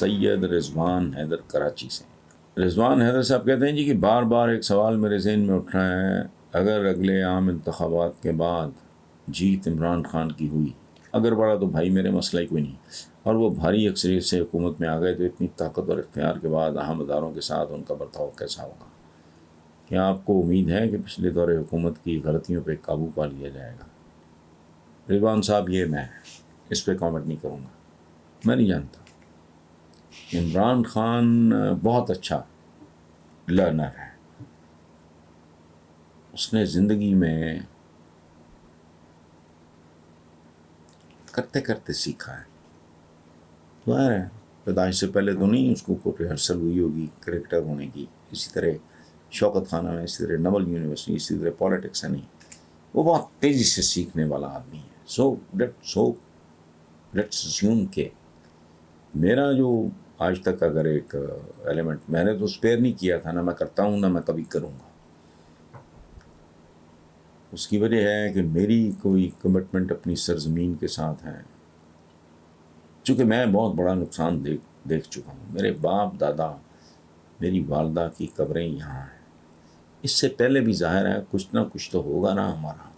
सैयद रिजवान हैदर कराची से। रिजवान हैदर साहब कहते हैं जी कि बार बार एक सवाल मेरे ज़हन में उठ रहा है, अगर अगले आम इंतखाबात के बाद जीत इमरान खान की हुई, अगर बड़ा तो भाई मेरे मसला ही कोई नहीं, और वो भारी अक्सरियत से हुकूमत में आ गए, तो इतनी ताकत और इख्तियार के बाद अहम अदारों के साथ उनका बर्ताव कैसा होगा? क्या आपको उम्मीद है कि पिछले दौरे हुकूमत की गलतियों पर काबू पा लिया जाएगा? रिजवान साहब, ये मैं इस पर कॉमेंट नहीं करूँगा, मैं नहीं जानता। इमरान खान बहुत अच्छा लर्नर है, उसने ज़िंदगी में करते करते सीखा है। तो है, पैदाइश से पहले तो नहीं उसको कोई रिहर्सल हुई होगी करेक्टर होने की। इसी तरह शौकत खाना में, इसी तरह नवल यूनिवर्सिटी, इसी तरह पॉलिटिक्स है नहीं, वो बहुत तेज़ी से सीखने वाला आदमी है। सो लेट्स अस्यूम के मेरा जो आज तक अगर एक एलिमेंट मैंने तो स्पेयर नहीं किया था, ना मैं करता हूँ, ना मैं कभी करूँगा। उसकी वजह है कि मेरी कोई कमिटमेंट अपनी सरजमीन के साथ है। चूँकि मैं बहुत बड़ा नुकसान देख चुका हूँ। मेरे बाप दादा, मेरी वालदा की कब्रें यहाँ हैं। इससे पहले भी जाहिर है कुछ ना कुछ तो होगा ना हमारा।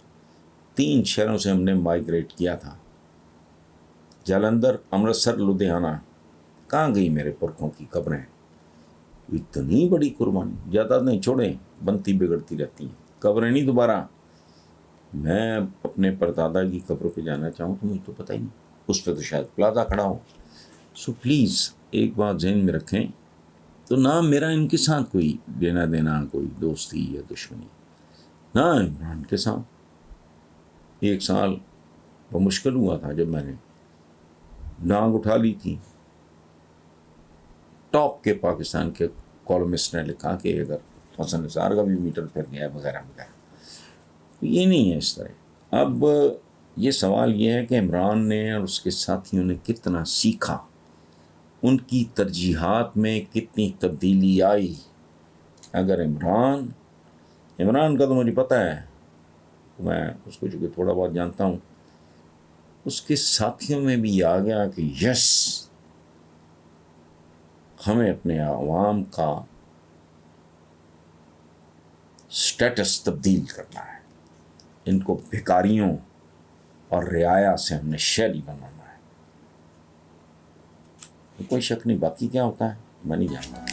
3 शहरों से हमने माइग्रेट किया था, जालंधर, अमृतसर, लुधियाना। कहाँ गई मेरे पुरखों की कब्रें? इतनी बड़ी कुर्बानी, ज़्यादा नहीं छोड़ें, बनती बिगड़ती रहती हैं, कब्रें नहीं दोबारा। मैं अपने परदादा की कब्र पे जाना चाहूँ तो मुझे तो पता ही नहीं, उस पर तो शायद प्लाजा खड़ा हो। सो प्लीज़ एक बात जहन में रखें, तो ना मेरा इनके साथ कोई लेना देना, कोई दोस्ती या दुश्मनी, ना इमरान के साथ। 1 साल वो मुश्किल हुआ था जब मैंने नांग उठा ली थी। टॉप के पाकिस्तान के कॉलमिस्ट ने लिखा कि अगर हसन निसार का भी मीटर फिर गया वगैरह वगैरह। ये नहीं है इस तरह। अब ये सवाल ये है कि इमरान ने और उसके साथियों ने कितना सीखा, उनकी तरजीहात में कितनी तब्दीली आई। अगर इमरान का तो मुझे पता है, मैं उसको चूँकि थोड़ा बहुत जानता हूँ, उसके साथियों में भी आ गया कि यस, हमें अपने आवाम का स्टेटस तब्दील करना है, इनको भिखारियों और रियाया से हमने शहरी बनाना है। कोई शक नहीं, बाकी क्या होता है मैं नहीं जानता।